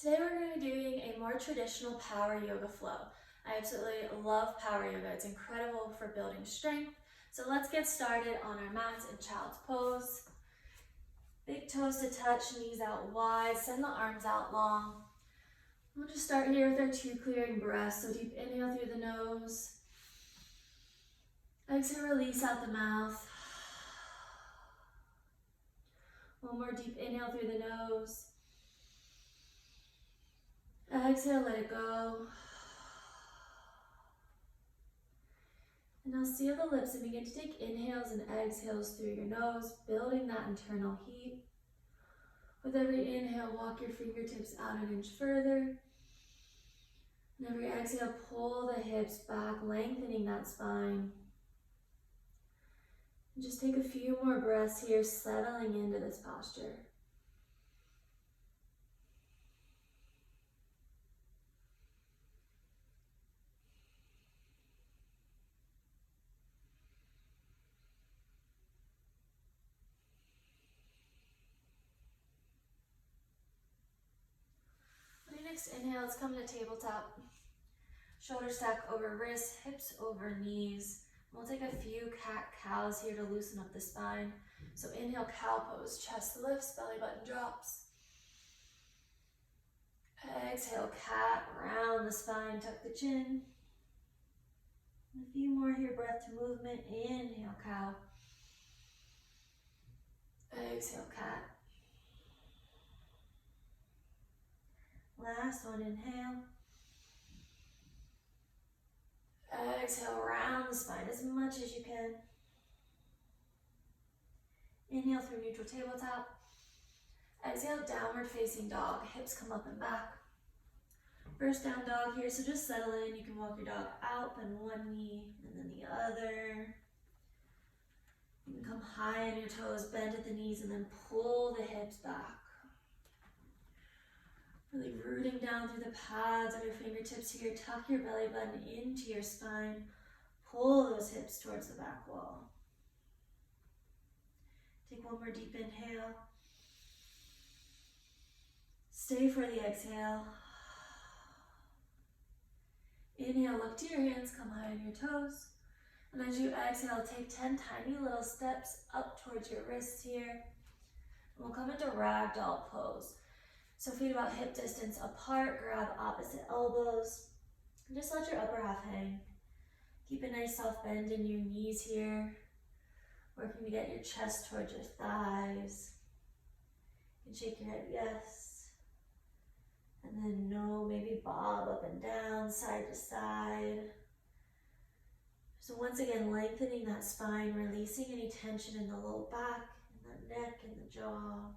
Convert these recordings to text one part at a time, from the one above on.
Today we're going to be doing a more traditional power yoga flow. I absolutely love power yoga. It's incredible for building strength. So let's get started on our mats in child's pose. Big toes to touch, knees out wide, send the arms out long. We'll just start here with our two clearing breaths. So deep inhale through the nose. Exhale, release out the mouth. One more deep inhale through the nose. Exhale, let it go. And now seal the lips and begin to take inhales and exhales through your nose, building that internal heat. With every inhale, walk your fingertips out an inch further. And every exhale, pull the hips back, lengthening that spine. And just take a few more breaths here, settling into this posture. Next inhale, let's come to tabletop. Shoulder stack over wrists, hips over knees. We'll take a few cat-cows here to loosen up the spine. So inhale, cow pose, chest lifts, belly button drops. Exhale, cat, round the spine, tuck the chin. A few more here, breath to movement. Inhale, cow. Exhale, cat. Last one, inhale. Exhale, round the spine as much as you can. Inhale through neutral tabletop. Exhale, downward facing dog. Hips come up and back. First down dog here, so just settle in. You can walk your dog out, then one knee, and then the other. You can come high on your toes, bend at the knees, and then pull the hips back. Really rooting down through the pads of your fingertips here. Tuck your belly button into your spine. Pull those hips towards the back wall. Take one more deep inhale. Stay for the exhale. Inhale, look to your hands, come high on your toes. And as you exhale, take 10 tiny little steps up towards your wrists here. And we'll come into ragdoll pose. So feet about hip distance apart, grab opposite elbows. And just let your upper half hang. Keep a nice soft bend in your knees here. Working to get your chest towards your thighs. You can shake your head yes. And then no, maybe bob up and down, side to side. So once again, lengthening that spine, releasing any tension in the low back, in the neck, and the jaw.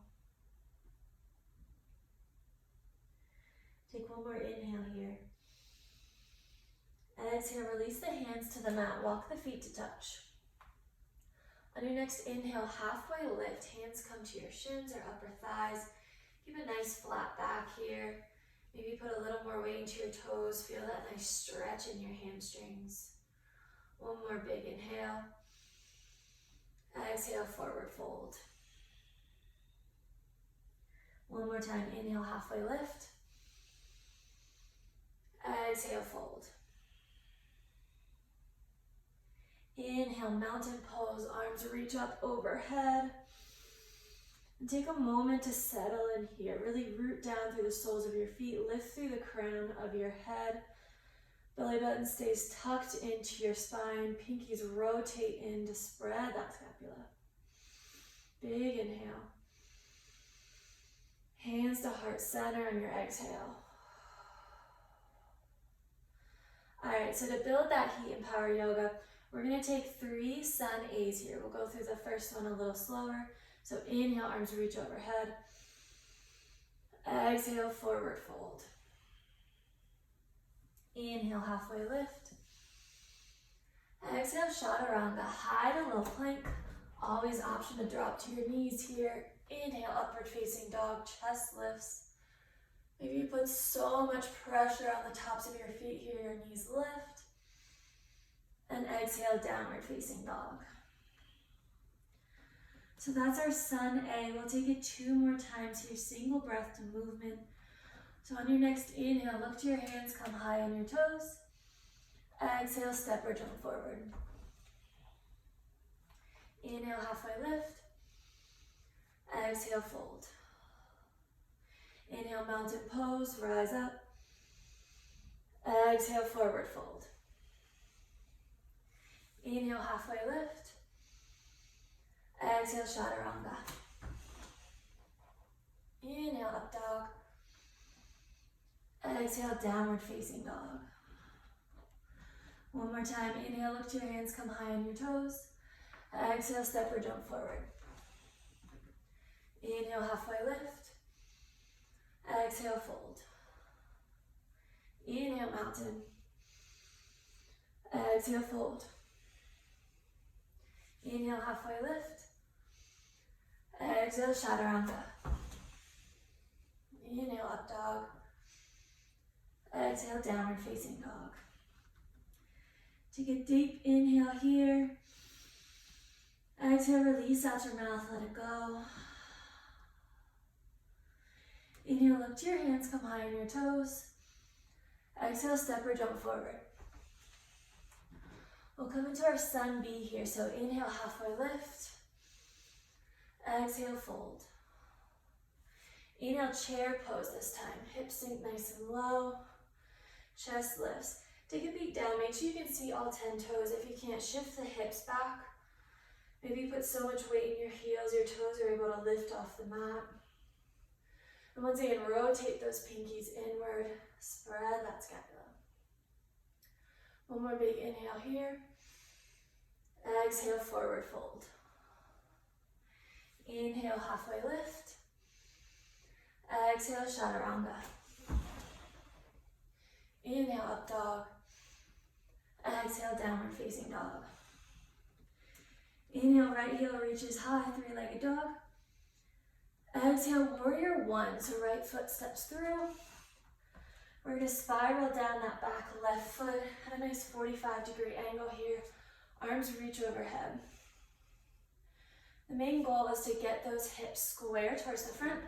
Take one more inhale here. Exhale, release the hands to the mat, walk the feet to touch. On your next inhale, halfway lift, hands come to your shins or upper thighs. Keep a nice flat back here. Maybe put a little more weight into your toes. Feel that nice stretch in your hamstrings. One more big inhale. Exhale, forward fold. One more time, inhale, halfway lift. Exhale, fold. Inhale, mountain pose, arms reach up overhead. And take a moment to settle in here. Really root down through the soles of your feet, lift through the crown of your head. Belly button stays tucked into your spine. Pinkies rotate in to spread that scapula. Big inhale. Hands to heart center on your exhale. All right, so to build that heat in power yoga, we're gonna take 3 sun A's here. We'll go through the first one a little slower. So inhale, arms reach overhead. Exhale, forward fold. Inhale, halfway lift. Exhale, chaturanga, high to low plank. Always option to drop to your knees here. Inhale, upward facing dog, chest lifts. Maybe you put so much pressure on the tops of your feet here, your knees lift. And exhale, downward facing dog. So that's our sun A. We'll take it 2 more times here. Single breath to movement. So on your next inhale, look to your hands, come high on your toes. Exhale, step or jump forward. Inhale, halfway lift. Exhale, fold. Inhale, mountain pose, rise up. Exhale, forward fold. Inhale, halfway lift. Exhale, chaturanga. Inhale, up dog. Exhale, downward facing dog. One more time, inhale, look to your hands, come high on your toes. Exhale, step or jump forward. Inhale, halfway lift. Exhale, fold. Inhale, mountain. Exhale, fold. Inhale, halfway lift. Exhale, chaturanga. Inhale, up dog. Exhale, downward facing dog. Take a deep inhale here. Exhale, release out your mouth, let it go. Inhale, look to your hands, come high on your toes. Exhale, step or jump forward. We'll come into our sun B here, so inhale, halfway lift. Exhale, fold. Inhale, chair pose this time. Hips sink nice and low. Chest lifts. Take a peek down. Make sure you can see all 10 toes. If you can't, shift the hips back. Maybe you put so much weight in your heels, your toes are able to lift off the mat. And once again, rotate those pinkies inward. Spread that scapula. One more big inhale here. Exhale, forward fold. Inhale, halfway lift. Exhale, chaturanga. Inhale, up dog. Exhale, downward facing dog. Inhale, right heel reaches high, three-legged dog. Exhale, warrior one, so right foot steps through. We're gonna spiral down that back left foot at a nice 45-degree angle here. Arms reach overhead. The main goal is to get those hips square towards the front.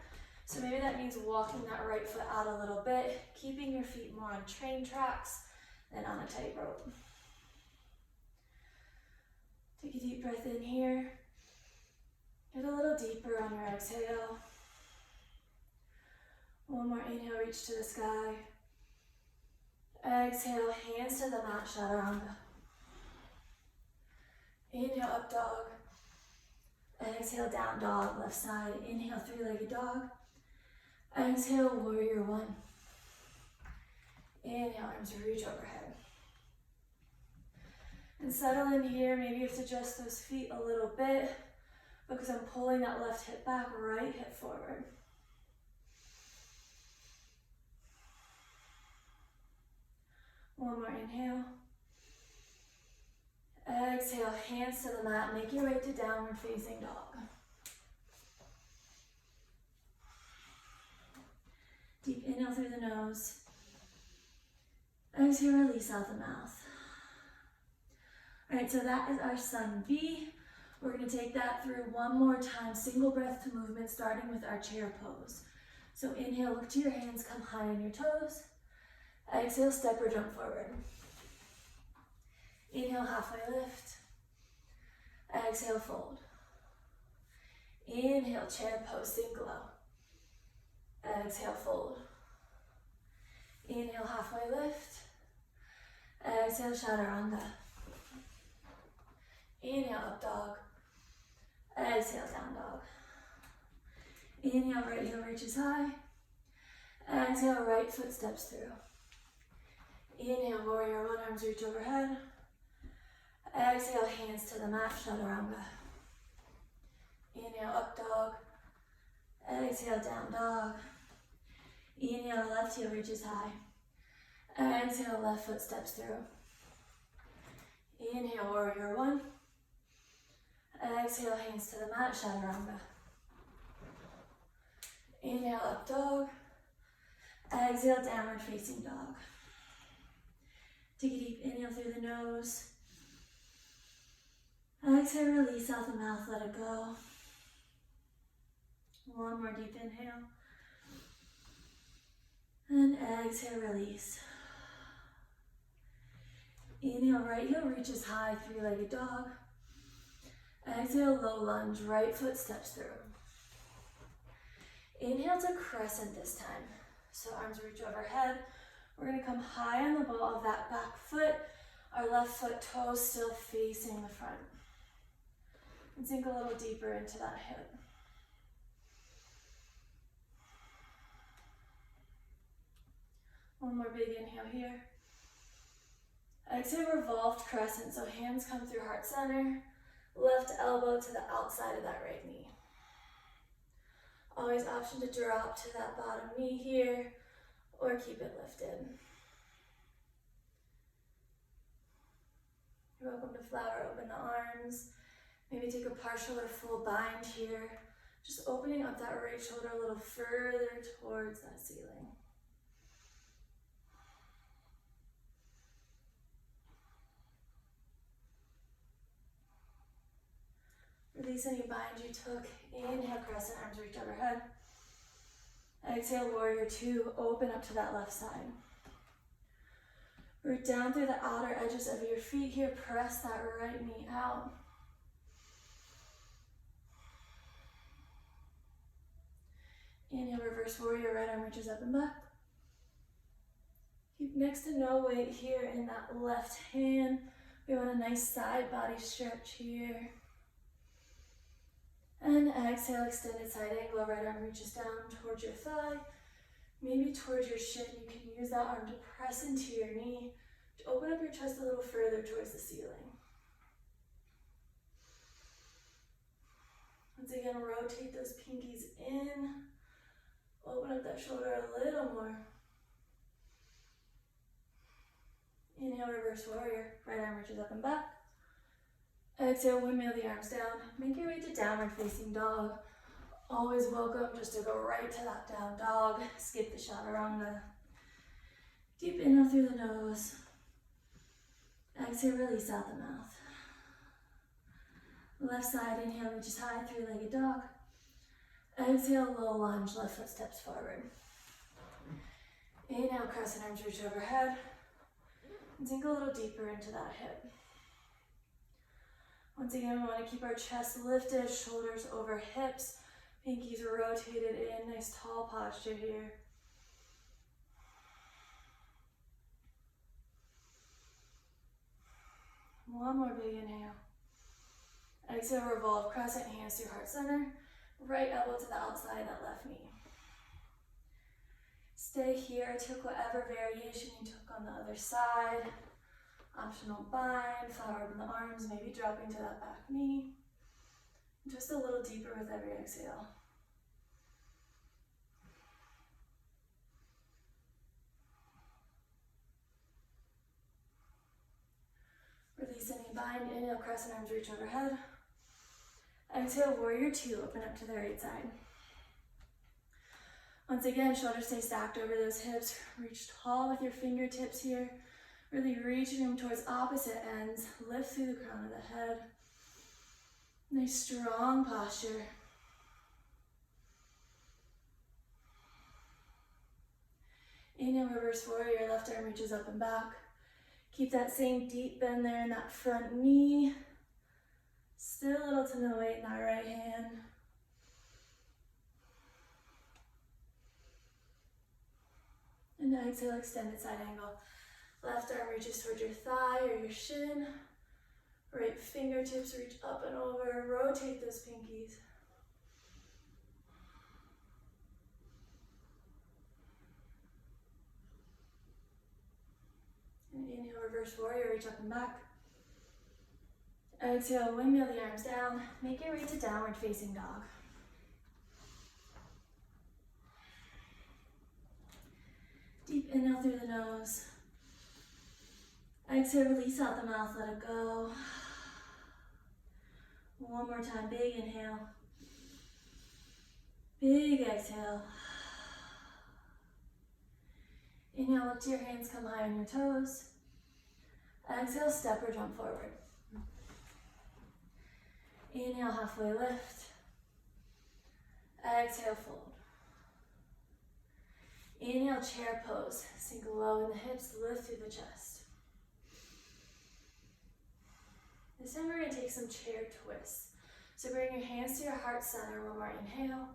So maybe that means walking that right foot out a little bit, keeping your feet more on train tracks than on a tightrope. Take a deep breath in here. Get a little deeper on your exhale. One more inhale, reach to the sky. Exhale, hands to the mat, chaturanga. Inhale, up dog. Exhale, down dog, left side. Inhale, three-legged dog. Exhale, warrior one. Inhale, arms reach overhead. And settle in here. Maybe you have to adjust those feet a little bit because I'm pulling that left hip back, right hip forward. One more inhale. Exhale, hands to the mat. Make your way to downward facing dog. Deep inhale through the nose. Exhale, release out the mouth. All right, so that is our sun B. We're gonna take that through one more time, single breath to movement, starting with our chair pose. So inhale, look to your hands, come high on your toes. Exhale, step or jump forward. Inhale, halfway lift. Exhale, fold. Inhale, chair pose, sink low. Exhale, fold. Inhale, halfway lift. Exhale, chaturanga. Inhale, up dog. Exhale, down dog. Inhale, right heel reaches high. Exhale, right foot steps through. Inhale, warrior one, arms reach overhead. Exhale, hands to the mat, chaturanga. Inhale, up dog. Exhale, down dog. Inhale, left heel reaches high. Exhale, left foot steps through. Inhale, warrior one. Exhale, hands to the mat, chaturanga. Inhale, up dog. Exhale, downward facing dog. Take a deep inhale through the nose. Exhale, release out the mouth, let it go. One more deep inhale. Exhale, release. Inhale, right heel reaches high, three-legged dog. Exhale, low lunge, right foot steps through. Inhale to crescent this time. So arms reach overhead. We're gonna come high on the ball of that back foot. Our left foot toes still facing the front. And sink a little deeper into that hip. One more big inhale here. Exhale, revolved crescent. So hands come through heart center. Left elbow to the outside of that right knee. Always option to drop to that bottom knee here or keep it lifted. You're welcome to flower open the arms. Maybe take a partial or full bind here. Just opening up that right shoulder a little further towards that ceiling. Release any bind you took. Inhale, crescent, arms reach overhead. Exhale, warrior two, open up to that left side. Root down through the outer edges of your feet here. Press that right knee out. Inhale, reverse warrior, right arm reaches up and back. Keep next to no weight here in that left hand. We want a nice side body stretch here. And exhale, extended side angle, right arm reaches down towards your thigh, maybe towards your shin. You can use that arm to press into your knee, to open up your chest a little further towards the ceiling. Once again, rotate those pinkies in, open up that shoulder a little more. Inhale, reverse warrior, right arm reaches up and back. Exhale, windmill the arms down. Make your way to downward facing dog. Always welcome just to go right to that down dog. Skip the chaturanga. Deep inhale through the nose. Exhale, release out the mouth. Left side, inhale, reaches high, three-legged dog. Exhale, low lunge, left foot steps forward. Inhale, crescent arms reach overhead. And sink a little deeper into that hip. Once again, we want to keep our chest lifted, shoulders over hips, pinkies rotated in, nice tall posture here. One more big inhale. Exhale, revolve, crescent, hands through heart center, right elbow to the outside of that left knee. Stay here, took whatever variation you took on the other side. Optional bind, flower open the arms, maybe dropping to that back knee. Just a little deeper with every exhale. Release any bind, inhale, crescent arms reach overhead. Exhale, warrior two, open up to the right side. Once again, shoulders stay stacked over those hips. Reach tall with your fingertips here. Really reaching them towards opposite ends. Lift through the crown of the head. Nice strong posture. Inhale, reverse warrior. Left arm reaches up and back. Keep that same deep bend there in that front knee. Still a little to no weight in that right hand. And exhale, extended side angle. Left arm reaches towards your thigh or your shin. Right fingertips reach up and over. Rotate those pinkies. And inhale, reverse warrior, reach up and back. Exhale, windmill the arms down. Make your way to downward facing dog. Deep inhale through the nose. Exhale, release out the mouth, let it go. One more time, big inhale. Big exhale. Inhale, look to your hands, come high on your toes. Exhale, step or jump forward. Inhale, halfway lift. Exhale, fold. Inhale, chair pose. Sink low in the hips, lift through the chest. This time we're going to take some chair twists. So bring your hands to your heart center. One more inhale.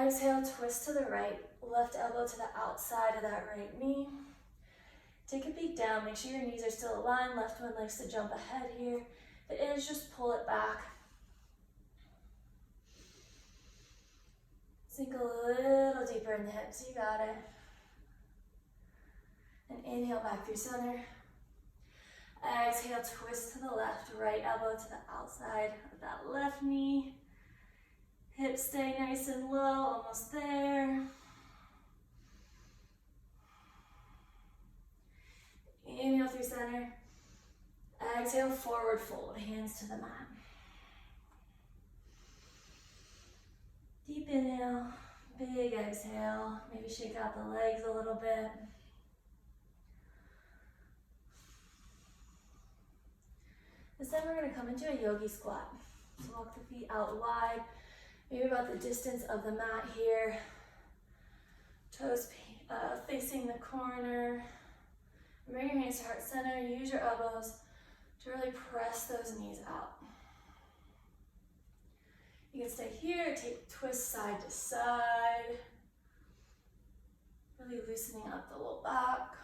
Exhale, twist to the right. Left elbow to the outside of that right knee. Take a peek down. Make sure your knees are still aligned. Left one likes to jump ahead here. If it is, just pull it back. Sink a little deeper in the hips. You got it. And inhale back through center. Exhale, twist to the left. Right elbow to the outside of that left knee. Hips stay nice and low, almost there. Inhale through center. Exhale, forward fold, hands to the mat. Deep inhale, big exhale. Maybe shake out the legs a little bit. This time we're going to come into a yogi squat. So walk the feet out wide. Maybe about the distance of the mat here. Toes facing the corner. Bring your hands to heart center. Use your elbows to really press those knees out. You can stay here, take twist side to side. Really loosening up the low back.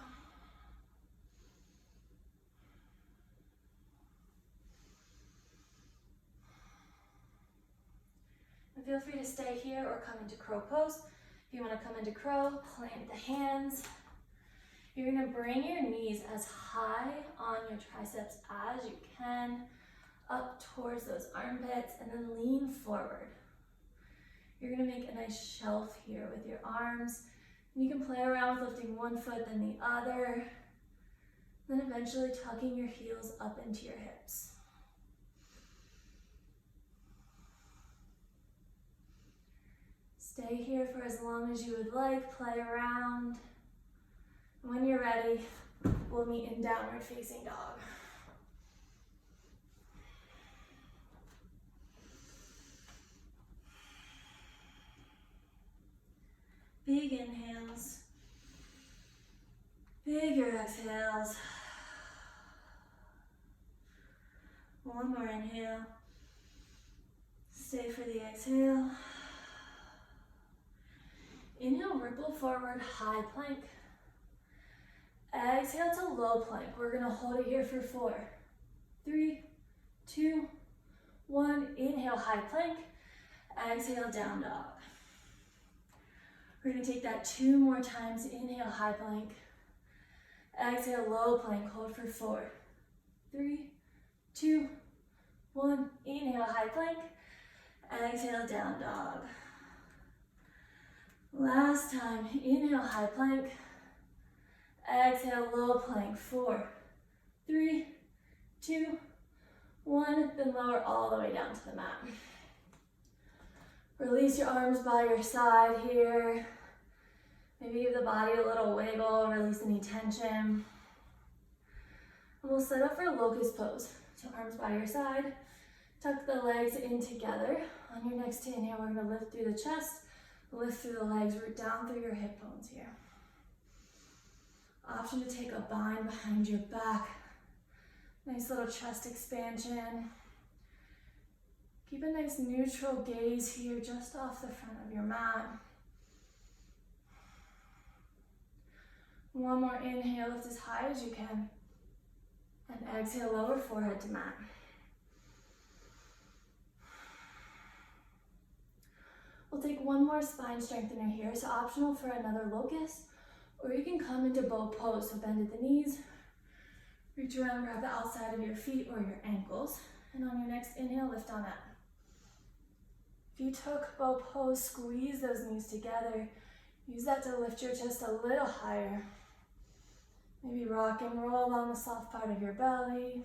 And feel free to stay here or come into crow pose. If you want to come into crow, plant the hands. You're going to bring your knees as high on your triceps as you can, up towards those armpits, and then lean forward. You're going to make a nice shelf here with your arms. And you can play around with lifting one foot then the other, then eventually tucking your heels up into your hips. Stay here for as long as you would like, play around. When you're ready, we'll meet in downward facing dog. Big inhales, bigger exhales. One more inhale. Stay for the exhale. Inhale, ripple forward, high plank. Exhale to low plank. We're going to hold it here for 4, 3, 2, 1. Inhale, high plank. Exhale, down dog. We're going to take that 2 more times. Inhale, high plank. Exhale, low plank. Hold for 4, 3, 2, 1. Inhale, high plank. Exhale, down dog. Last time. Inhale, high plank. Exhale, low plank. 4, 3, 2, 1. Then lower all the way down to the mat. Release your arms by your side here. Maybe give the body a little wiggle, release any tension. And we'll set up for locust pose. So arms by your side. Tuck the legs in together. On your next inhale, we're going to lift through the chest, lift through the legs, root down through your hip bones here. Option to take a bind behind your back. Nice little chest expansion. Keep a nice neutral gaze here just off the front of your mat. One more inhale, lift as high as you can. And exhale, lower forehead to mat. We'll take one more spine strengthener here. So optional for another locust, or you can come into bow pose. So bend at the knees, reach around, grab the outside of your feet or your ankles. And on your next inhale, lift on up. If you took bow pose, squeeze those knees together. Use that to lift your chest a little higher. Maybe rock and roll on the soft part of your belly.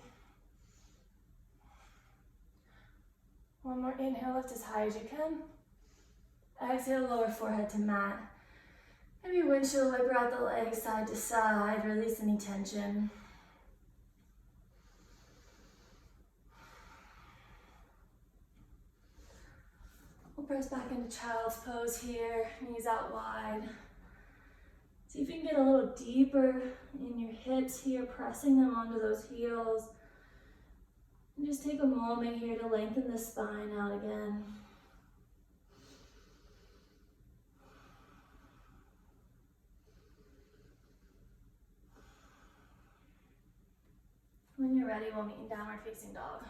One more inhale, lift as high as you can. Exhale, lower forehead to mat. Maybe windshield wiper out the legs side to side, release any tension. We'll press back into child's pose here, knees out wide. See if you can get a little deeper in your hips here, pressing them onto those heels. And just take a moment here to lengthen the spine out again. When you're ready, we'll meet in downward facing dog.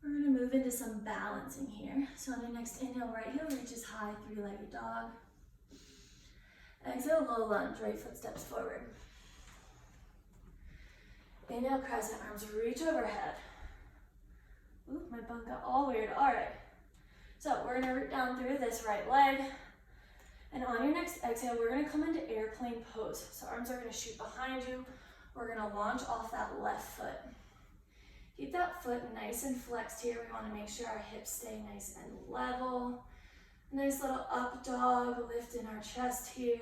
We're going to move into some balancing here. So on your next inhale, right heel reaches high, three-legged dog. Exhale, low lunge, right foot steps forward. Inhale, crescent, arms reach overhead. Ooh, my bum got all weird. All right. So we're going to root down through this right leg. And on your next exhale, we're going to come into airplane pose. So arms are going to shoot behind you. We're going to launch off that left foot. Keep that foot nice and flexed here. We want to make sure our hips stay nice and level. Nice little up dog, lift in our chest here.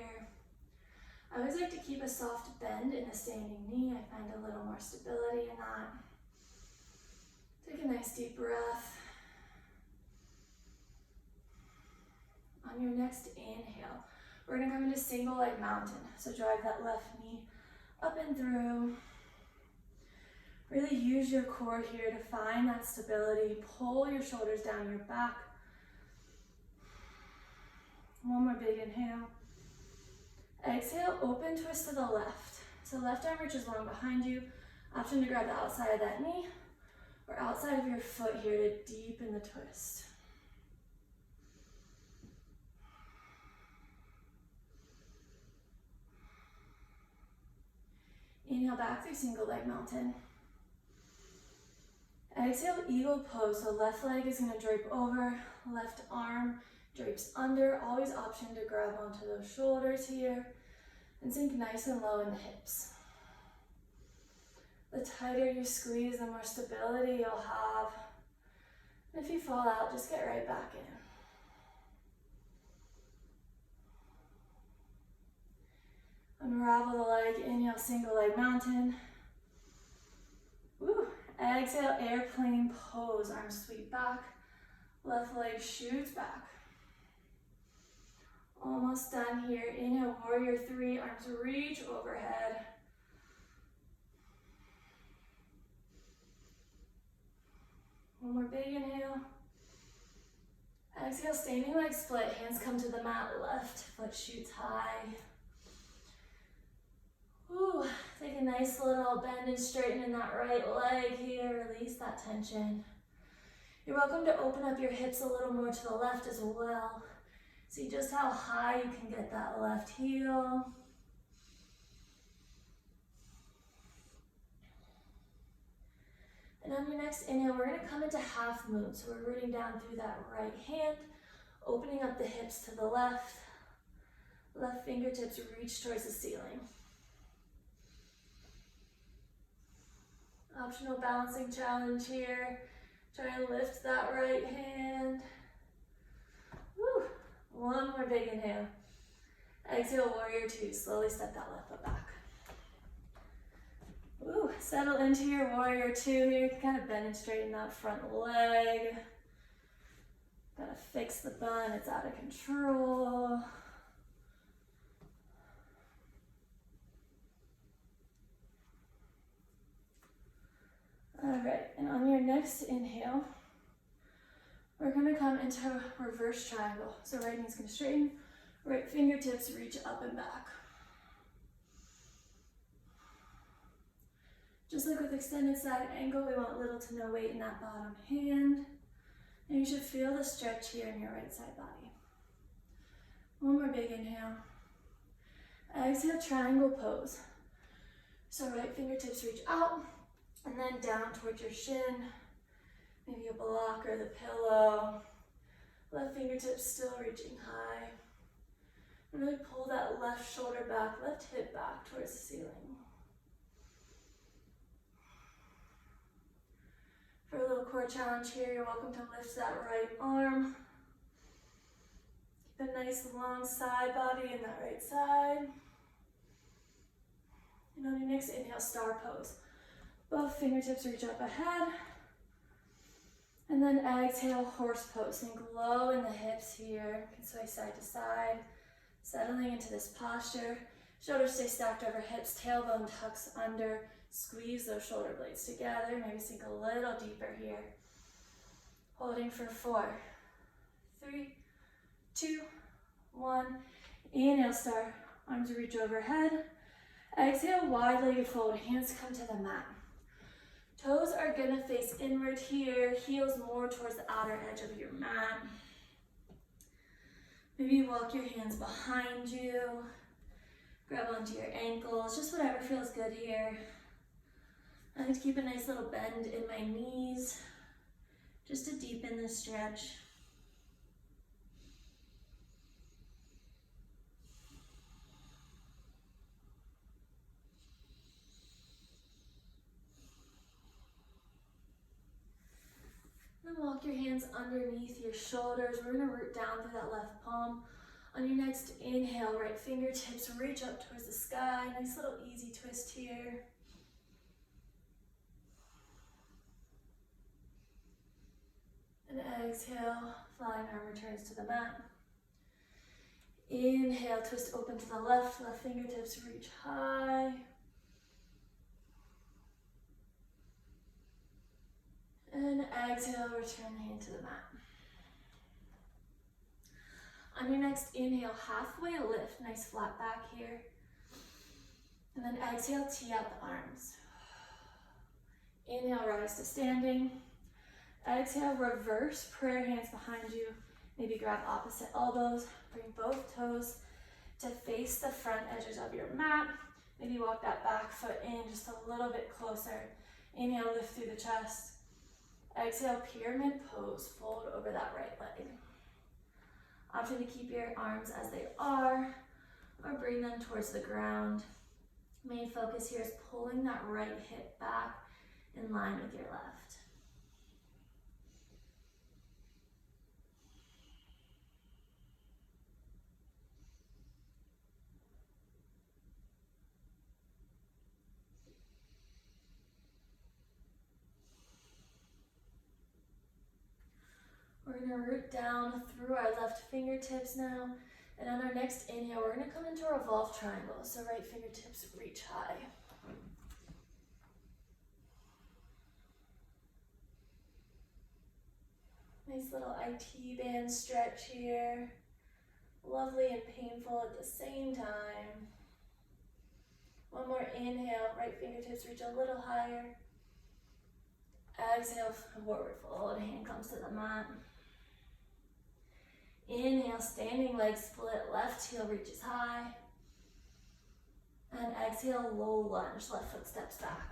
I always like to keep a soft bend in the standing knee. I find a little more stability in that. Take a nice deep breath. On your next inhale, we're going to come into single leg mountain. So drive that left knee up and through. Really use your core here to find that stability. Pull your shoulders down your back. One more big inhale. Exhale, open twist to the left. So left arm reaches long behind you. Option to grab the outside of that knee or outside of your foot here to deepen the twist. Inhale back through single leg mountain. Exhale, eagle pose. So left leg is going to drape over, left arm drapes under. Always option to grab onto those shoulders here and sink nice and low in the hips. The tighter you squeeze, the more stability you'll have. And if you fall out, just get right back in. Unravel the leg, inhale, single leg mountain. Woo. Exhale, airplane pose, arms sweep back, left leg shoots back. Almost done here. Inhale, warrior three, arms reach overhead. One more big inhale. Exhale, standing leg split, hands come to the mat, left foot shoots high. Ooh, take a nice little bend and straighten in that right leg here, release that tension. You're welcome to open up your hips a little more to the left as well. See just how high you can get that left heel. And on your next inhale, we're going to come into half moon. So we're rooting down through that right hand, opening up the hips to the left. Left fingertips reach towards the ceiling. Optional balancing challenge here. Try and lift that right hand. Woo. One more big inhale. Exhale, warrior two. Slowly step that left foot back. Woo. Settle into your warrior two here. You can kind of bend and straighten that front leg. Gotta fix the bun, it's out of control. All right, and on your next inhale, we're gonna come into reverse triangle. So right knee's gonna straighten, right fingertips reach up and back. Just like with extended side angle, we want little to no weight in that bottom hand. And you should feel the stretch here in your right side body. One more big inhale. Exhale, triangle pose. So right fingertips reach out, and then down towards your shin, maybe a block or the pillow. Left fingertips still reaching high. And really pull that left shoulder back, left hip back towards the ceiling. For a little core challenge here, you're welcome to lift that right arm. Keep a nice long side body in that right side. And on your next inhale, star pose. Both fingertips reach up ahead. And then exhale, horse pose. Think low in the hips here. You can sway side to side. Settling into this posture. Shoulders stay stacked over hips. Tailbone tucks under. Squeeze those shoulder blades together. Maybe sink a little deeper here. Holding for 4, 3, 2, 1. Inhale, star. Arms reach overhead. Exhale, wide-legged fold. Hands come to the mat. Toes are gonna face inward here. Heels more towards the outer edge of your mat. Maybe walk your hands behind you. Grab onto your ankles. Just whatever feels good here. I like to keep a nice little bend in my knees, just to deepen the stretch. Then walk your hands underneath your shoulders. We're gonna root down through that left palm. On your next inhale, right fingertips reach up towards the sky. Nice little easy twist here. And exhale, flying arm returns to the mat. Inhale, twist open to the left fingertips reach high. And exhale, return the hand to the mat. On your next inhale, halfway lift, nice flat back here. And then exhale, tee out the arms. Inhale, rise to standing. Exhale, reverse prayer hands behind you. Maybe grab opposite elbows. Bring both toes to face the front edges of your mat. Maybe walk that back foot in just a little bit closer. Inhale, lift through the chest. Exhale, pyramid pose. Fold over that right leg. Option to keep your arms as they are or bring them towards the ground. Main focus here is pulling that right hip back in line with your left. We're gonna root down through our left fingertips now. And on our next inhale, we're gonna come into a revolve triangle. So right fingertips reach high. Nice little IT band stretch here. Lovely and painful at the same time. One more inhale, right fingertips reach a little higher. Exhale, forward fold, hand comes to the mat. Inhale, standing leg split, left heel reaches high. And exhale, low lunge, left foot steps back.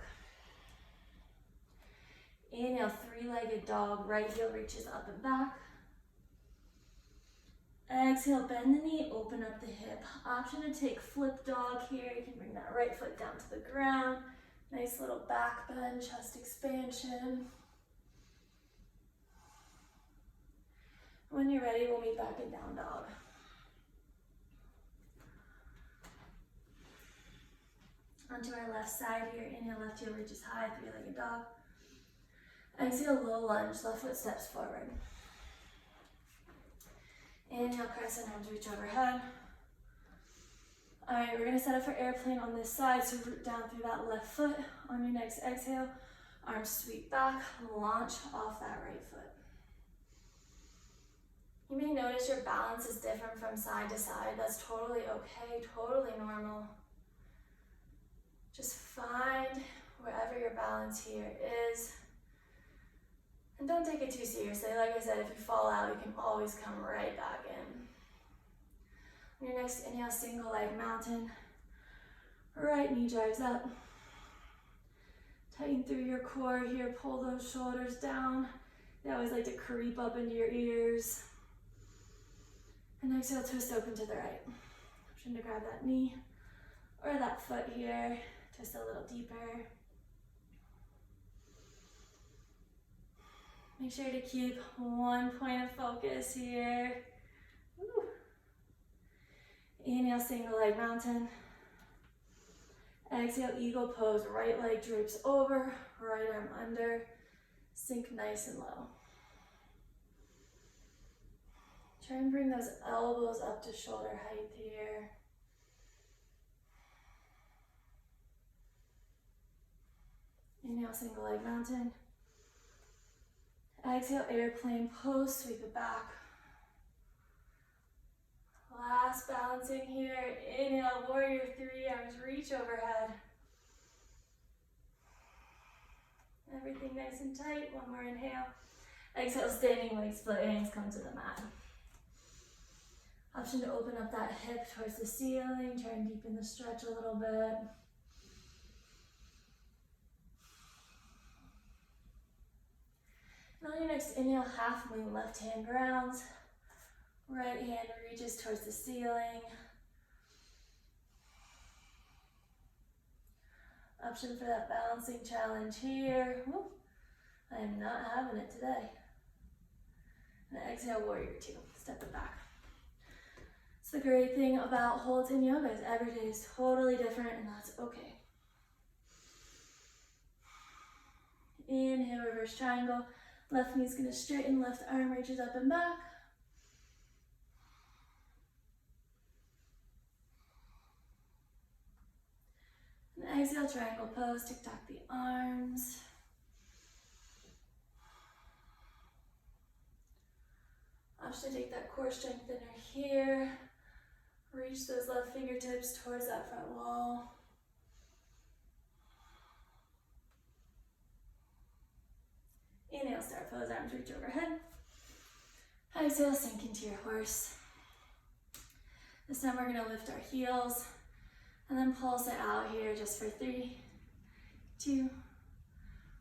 Inhale, three-legged dog, right heel reaches up and back. Exhale, bend the knee, open up the hip. Option to take flip dog here. You can bring that right foot down to the ground. Nice little back bend, chest expansion. When you're ready, we'll meet back in down dog. Onto our left side here. Inhale, left heel reaches high, three-legged dog. Exhale, low lunge, left foot steps forward. Inhale, crescent arms reach overhead. All right, we're gonna set up for airplane on this side, so root down through that left foot. On your next exhale, arms sweep back, launch off that right foot. You may notice your balance is different from side to side. That's totally okay, totally normal. Just find wherever your balance here is. And don't take it too seriously. Like I said, if you fall out, you can always come right back in. On your next inhale, single leg mountain. Right knee drives up. Tighten through your core here, pull those shoulders down. They always like to creep up into your ears. And exhale, twist open to the right. Option to grab that knee or that foot here. Twist a little deeper. Make sure to keep one point of focus here. Woo. Inhale, single leg mountain. Exhale, eagle pose, right leg drapes over, right arm under, sink nice and low. Try and bring those elbows up to shoulder height here. Inhale, single leg mountain. Exhale, airplane pose, sweep it back. Last balancing here. Inhale, warrior three, arms reach overhead. Everything nice and tight. One more inhale. Exhale, standing leg split, hands come to the mat. Option to open up that hip towards the ceiling. Try and deepen the stretch a little bit. And on your next inhale, half moon, left hand grounds. Right hand reaches towards the ceiling. Option for that balancing challenge here. Woo. I am not having it today. And exhale, warrior two. Step it back. It's the great thing about holds in yoga is every day is totally different, and that's okay. Inhale, reverse triangle. Left knee's gonna straighten, left arm reaches up and back. And exhale, triangle pose, tick-tock the arms. Option to take that core strengthener here. Reach those left fingertips towards that front wall. Inhale, star pose, arms reach overhead. Exhale, sink into your horse. This time we're gonna lift our heels and then pulse it out here just for 3, 2,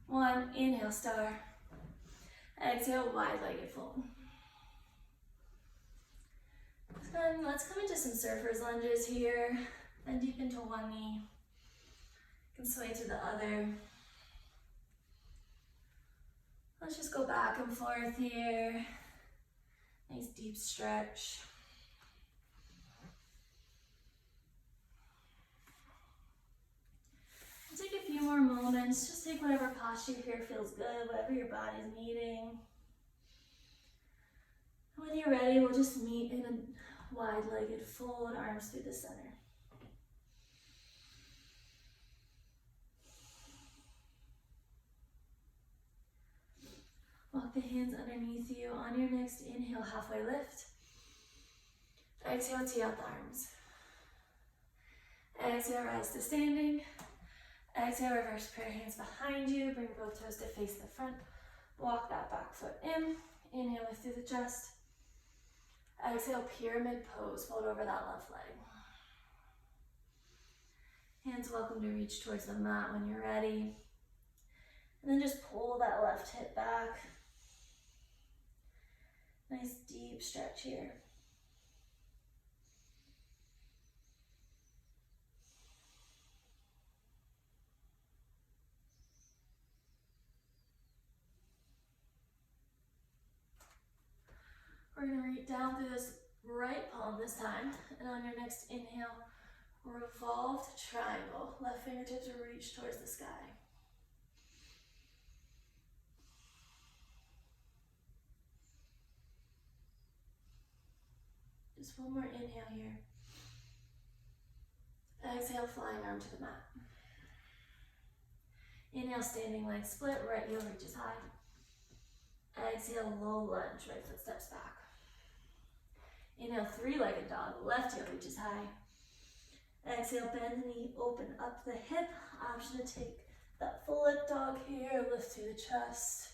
1. Inhale, star. Exhale, wide-legged fold. Then let's come into some surfer's lunges here. Bend deep into one knee. You can sway to the other. Let's just go back and forth here. Nice deep stretch. And take a few more moments. Just take whatever posture here feels good, whatever your body's needing. And when you're ready, we'll just meet in a wide-legged fold, arms through the center. Walk the hands underneath you. On your next inhale, halfway lift. Exhale, tee out the arms. Exhale, rise to standing. Exhale, reverse prayer, hands behind you. Bring both toes to face the front. Walk that back foot in. Inhale, lift through the chest. Exhale, pyramid pose. Fold over that left leg. Hands welcome to reach towards the mat when you're ready. And then just pull that left hip back. Nice deep stretch here. We're going to reach down through this right palm this time. And on your next inhale, revolved triangle. Left fingertips reach towards the sky. Just one more inhale here. Exhale, flying arm to the mat. Inhale, standing leg split, right heel reaches high. Exhale, low lunge, right foot steps back. Inhale, three-legged dog, left heel reaches high. Exhale, bend the knee, open up the hip. Option to take that full lip dog here, lift through the chest.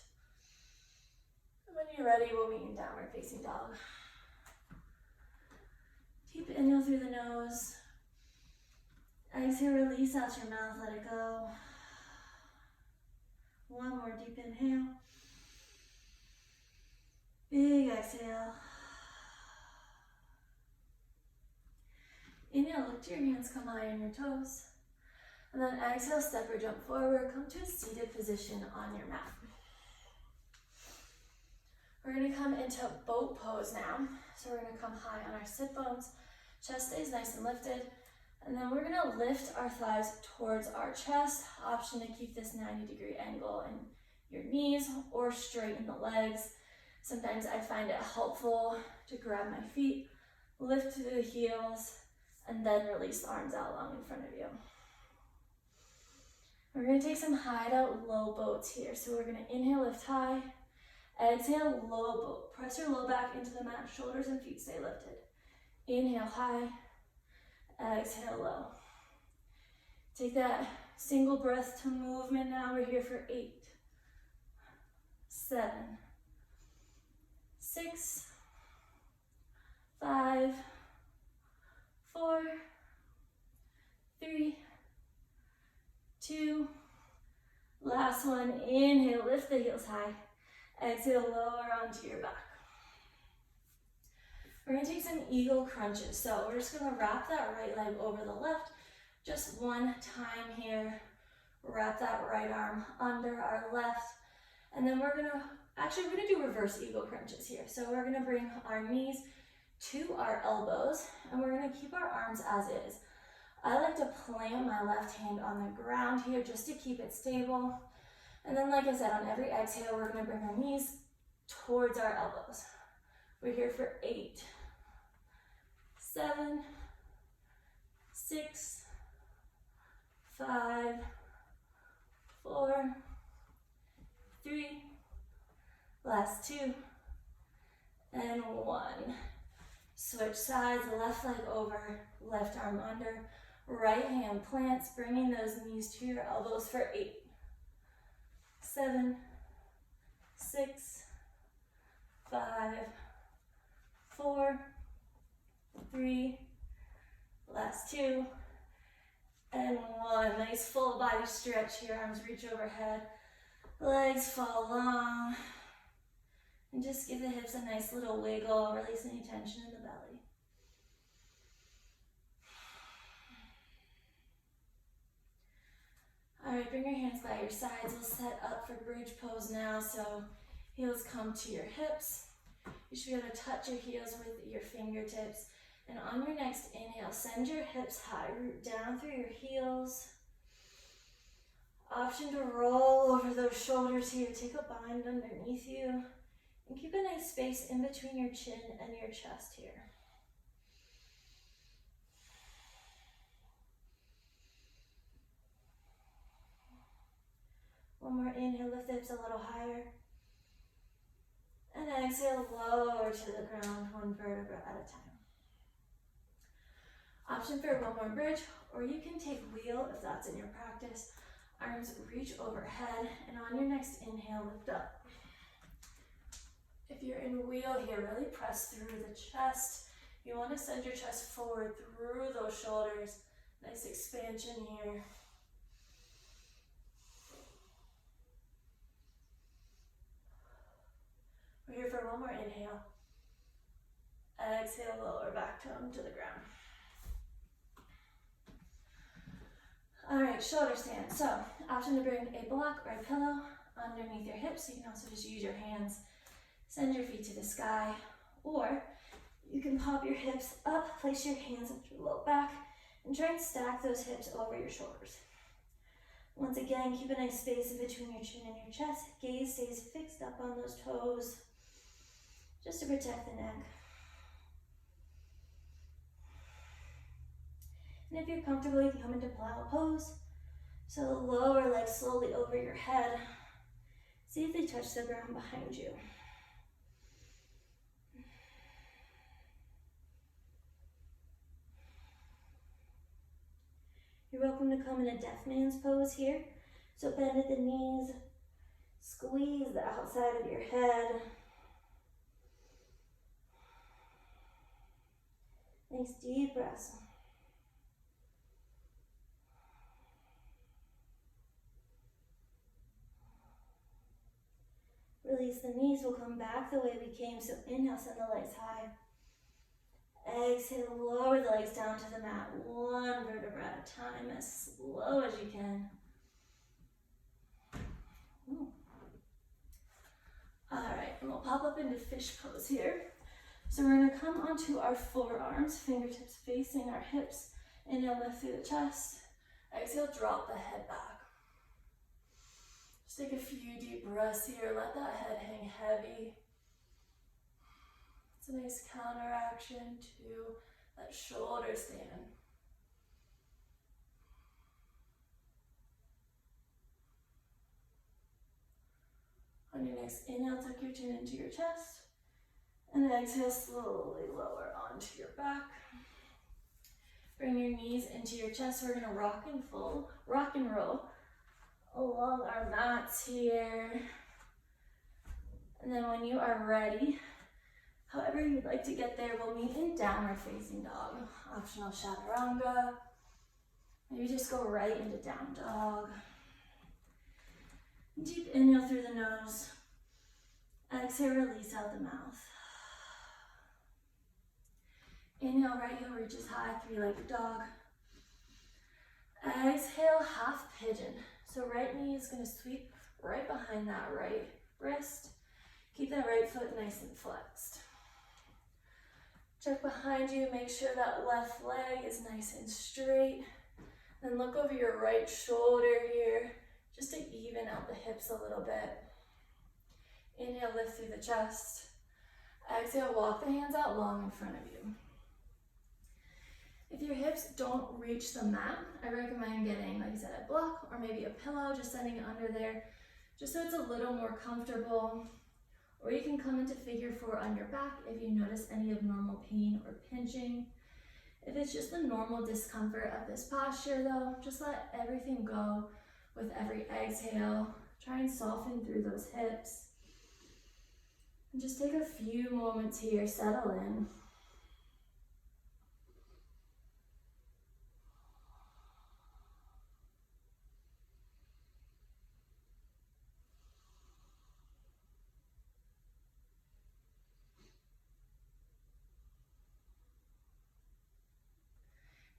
And when you're ready, we'll meet in downward facing dog. Deep inhale through the nose. Exhale, release out your mouth, let it go. One more deep inhale. Big exhale. Inhale, look to your hands, come high on your toes. And then exhale, step or jump forward, come to a seated position on your mat. We're gonna come into boat pose now. So we're gonna come high on our sit bones. Chest stays nice and lifted. And then we're gonna lift our thighs towards our chest. Option to keep this 90-degree angle in your knees or straighten the legs. Sometimes I find it helpful to grab my feet, lift to the heels, and then release the arms out long in front of you. We're gonna take some hideout low boats here. So we're gonna inhale, lift high. Exhale, low boat. Press your low back into the mat, shoulders and feet stay lifted. Inhale, high. Exhale, low. Take that single breath to movement now. We're here for 8, 7, 6, 5, 4, 3, 2, last one. Inhale, lift the heels high. Exhale, lower onto your back. We're gonna take some eagle crunches. So we're just gonna wrap that right leg over the left. Just one time here. Wrap that right arm under our left. And then we're gonna do reverse eagle crunches here. So we're gonna bring our knees to our elbows and we're gonna keep our arms as is. I like to plant my left hand on the ground here just to keep it stable. And then like I said, on every exhale, we're gonna bring our knees towards our elbows. We're here for 8, 7, 6, 5, 4, 3, last 2, and 1. Switch sides, left leg over, left arm under, right hand plants, bringing those knees to your elbows for 8, 7, 6, 5, 4, 3, last 2, and 1. Nice full body stretch here, arms reach overhead, legs fall long, and just give the hips a nice little wiggle, release any tension in the belly. All right, bring your hands by your sides. We'll set up for bridge pose now, so heels come to your hips. You should be able to touch your heels with your fingertips. And on your next inhale, send your hips high, root down through your heels. Option to roll over those shoulders here. Take a bind underneath you. And keep a nice space in between your chin and your chest here. One more inhale, lift the hips a little higher. And exhale, lower to the ground, one vertebra at a time. Option for one more bridge, or you can take wheel if that's in your practice. Arms reach overhead, and on your next inhale, lift up. If you're in wheel here, really press through the chest. You want to send your chest forward through those shoulders. Nice expansion here. We're here for one more inhale. Exhale, lower back toe to the ground. All right, shoulder stand. So, option to bring a block or a pillow underneath your hips. You can also just use your hands. Send your feet to the sky. Or you can pop your hips up, place your hands at your low back, and try and stack those hips over your shoulders. Once again, keep a nice space in between your chin and your chest. Gaze stays fixed up on those toes, just to protect the neck. And if you're comfortable, you can come into plow pose. So the lower leg slowly over your head. See if they touch the ground behind you. You're welcome to come in a deaf man's pose here. So bend at the knees, squeeze the outside of your head. Nice deep breaths. Release the knees, we'll come back the way we came. So inhale, send the legs high. Exhale, lower the legs down to the mat, one vertebra at a time, as slow as you can. Ooh. All right, and we'll pop up into fish pose here. So we're gonna come onto our forearms, fingertips facing our hips, Inhale, lift through the chest. Exhale, drop the head back. Just take a few deep breaths here. Let that head hang heavy. It's a nice counteraction to that shoulder stand. On your next inhale, tuck your chin into your chest. And exhale, slowly lower onto your back. Bring your knees into your chest. We're gonna rock and roll along our mats here. And then when you are ready, however you'd like to get there, we'll meet in downward facing dog. Optional chaturanga. Maybe just go right into down dog. Deep inhale through the nose. Exhale, release out the mouth. Inhale, right heel reaches high, three-legged dog. Exhale, half pigeon. So right knee is going to sweep right behind that right wrist. Keep that right foot nice and flexed. Check behind you, make sure that left leg is nice and straight. Then look over your right shoulder here, just to even out the hips a little bit. Inhale, lift through the chest. Exhale, walk the hands out long in front of you. If your hips don't reach the mat, I recommend getting, like I said, a block or maybe a pillow, just setting it under there, just so it's a little more comfortable. Or you can come into figure four on your back if you notice any abnormal pain or pinching. If it's just the normal discomfort of this posture though, just let everything go with every exhale. Try and soften through those hips. And just take a few moments here, settle in.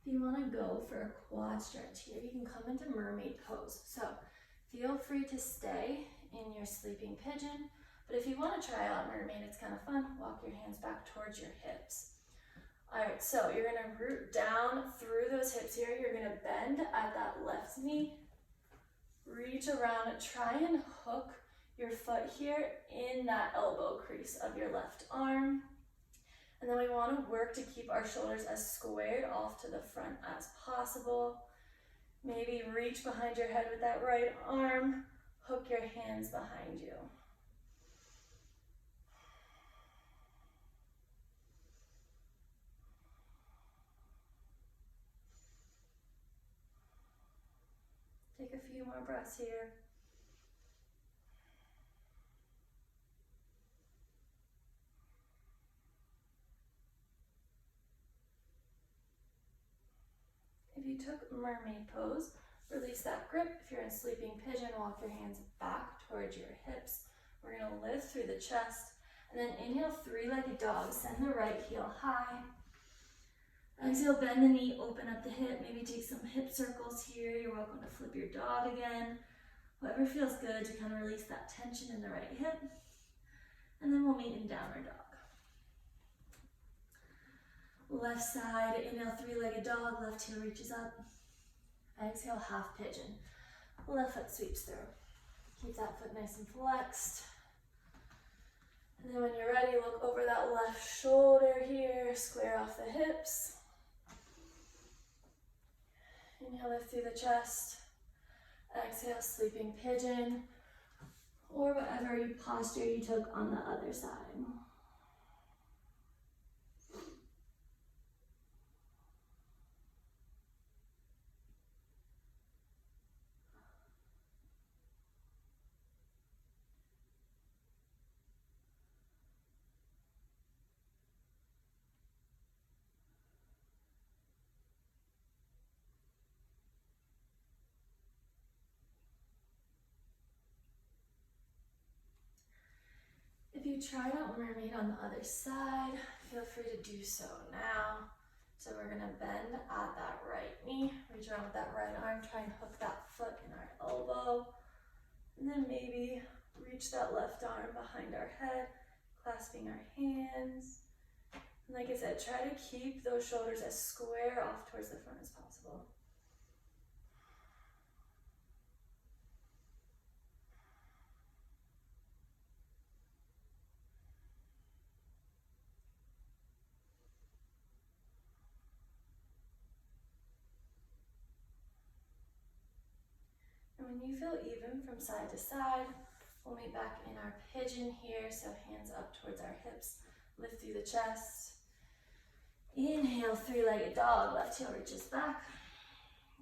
If you want to go for a quad stretch here, you can come into mermaid pose. So feel free to stay in your sleeping pigeon, but if you want to try out mermaid, it's kind of fun. Walk your hands back towards your hips. All right, so you're going to root down through those hips here. You're going to bend at that left knee, reach around, try and hook your foot here in that elbow crease of your left arm. And then we want to work to keep our shoulders as squared off to the front as possible. Maybe reach behind your head with that right arm, hook your hands behind you. Take a few more breaths here. If you took mermaid pose, release that grip. If you're in sleeping pigeon, walk your hands back towards your hips. We're going to lift through the chest. And then inhale, three-legged dog. Send the right heel high. Exhale, bend the knee, open up the hip. Maybe take some hip circles here. You're welcome to flip your dog again. Whatever feels good to kind of release that tension in the right hip. And then we'll meet in downward dog. Left side, inhale, three-legged dog, left heel reaches up. Exhale, half pigeon. Left foot sweeps through. Keep that foot nice and flexed. And then when you're ready, look over that left shoulder here, square off the hips. Inhale, lift through the chest. Exhale, sleeping pigeon, or whatever posture you took on the other side. If you tried out mermaid on the other side, feel free to do so now. So we're gonna bend at that right knee, reach around with that right arm, try and hook that foot in our elbow. And then maybe reach that left arm behind our head, clasping our hands. Like I said, try to keep those shoulders as square off towards the front as possible. And when you feel even from side to side, we'll meet back in our pigeon here. So hands up towards our hips, lift through the chest. Inhale, three-legged dog, left heel reaches back.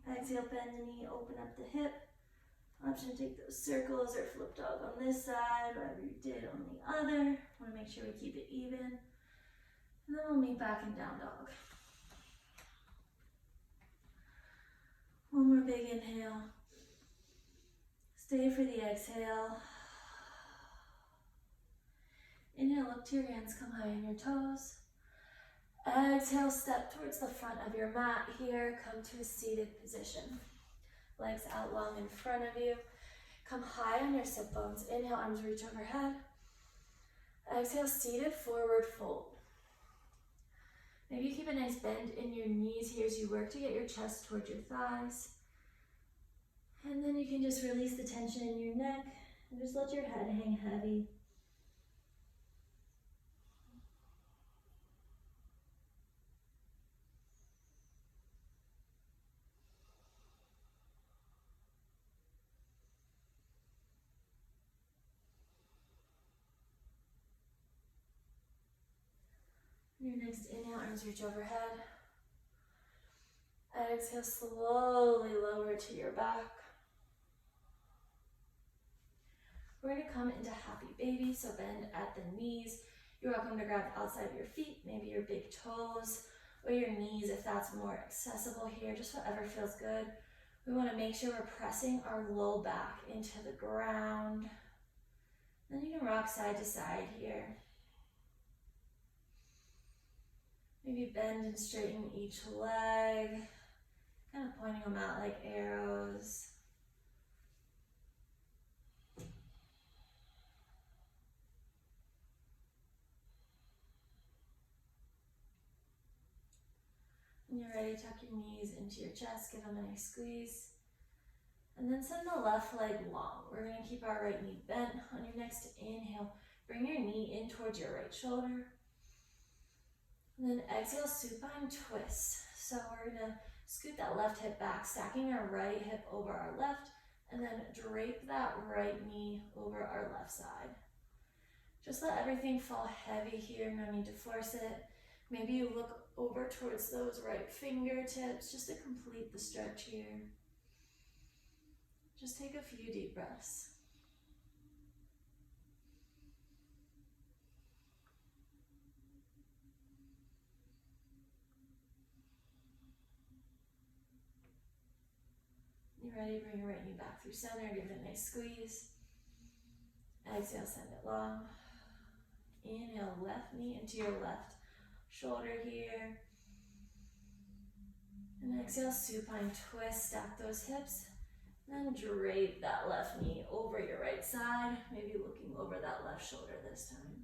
Exhale, bend the knee, open up the hip. Option to take those circles or flip dog on this side, whatever you did on the other. Want to make sure we keep it even. And then we'll meet back in down dog. One more big inhale. Stay for the exhale. Inhale, look to your hands, come high on your toes. Exhale, step towards the front of your mat here. Come to a seated position. Legs out long in front of you. Come high on your sit bones. Inhale, arms reach overhead. Exhale, seated forward fold. Maybe you keep a nice bend in your knees here as you work to get your chest towards your thighs. And then you can just release the tension in your neck and just let your head hang heavy. Your next inhale, arms reach overhead. Exhale, slowly lower to your back. We're going to come into happy baby, so bend at the knees. You're welcome to grab the outside of your feet, maybe your big toes, or your knees if that's more accessible here, just whatever feels good. We want to make sure we're pressing our low back into the ground. Then you can rock side to side here. Maybe bend and straighten each leg, kind of pointing them out like arrows. When you're ready, tuck your knees into your chest, give them a nice squeeze. And then send the left leg long. We're going to keep our right knee bent. On your next inhale, bring your knee in towards your right shoulder. And then exhale, supine twist. So we're going to scoot that left hip back, stacking our right hip over our left, and then drape that right knee over our left side. Just let everything fall heavy here, no need to force it. Maybe you look over towards those right fingertips just to complete the stretch here. Just take a few deep breaths. You ready? Bring your right knee back through center, give it a nice squeeze. Exhale, send it long. Inhale, left knee into your left shoulder here. And exhale, supine twist, stack those hips. Then drape that left knee over your right side, maybe looking over that left shoulder this time.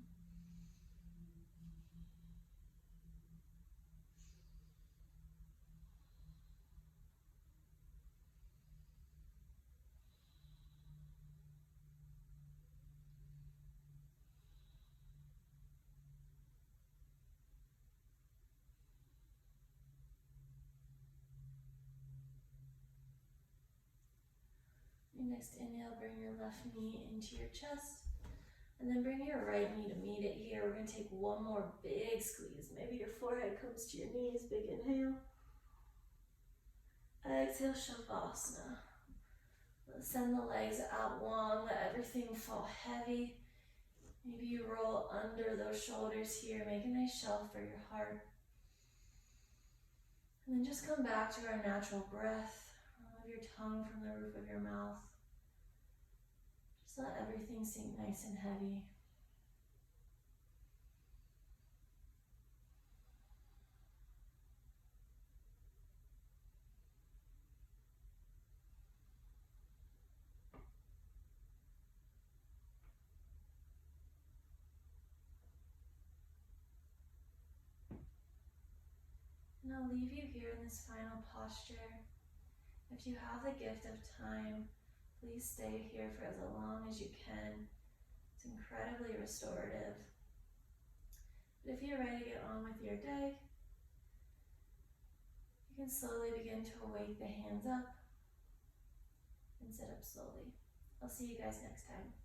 Next inhale, bring your left knee into your chest, and then bring your right knee to meet it here. We're going to take one more big squeeze. Maybe your forehead comes to your knees, big inhale. Exhale, Shavasana. Send the legs out long, let everything fall heavy. Maybe you roll under those shoulders here, make a nice shelf for your heart. And then just come back to our natural breath. Remove your tongue from the roof of your mouth. Just let everything sink nice and heavy. And I'll leave you here in this final posture. If you have the gift of time, please stay here for as long as you can. It's incredibly restorative. But if you're ready to get on with your day, you can slowly begin to awake the hands up and sit up slowly. I'll see you guys next time.